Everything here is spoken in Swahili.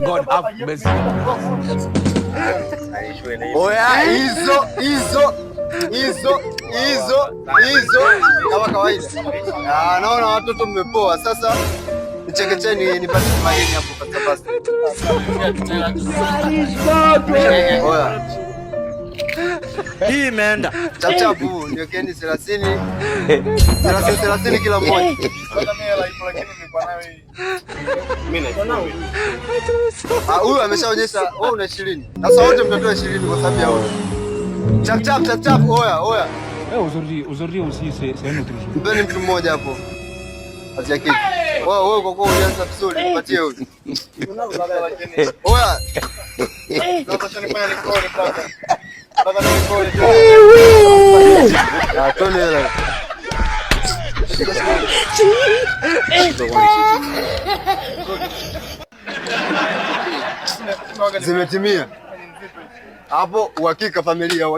God have mercy. Oya, hizo kama kawaida. Naona watoto mmepoa. Sasa nichekecheni nipate mageni hapo basi. Oya. Hii imeenda. Chachapu ndio kendi 30 kila mmoja. Huyu ameshaonyesha wewe una 20. Sasa wote mtatoa 20 kwa sababu ya huyu. Chap. Oya. Aujourd'hui aussi c'est un autre jour. Mbeni mtu mmoja hapo. Acha kiki. Wewe kwa kuwa ulianza vizuri, nipatie huyu. Oya. Nataka nifanye rekodi kwanza. Zimetimia hapo. Uhakika familia.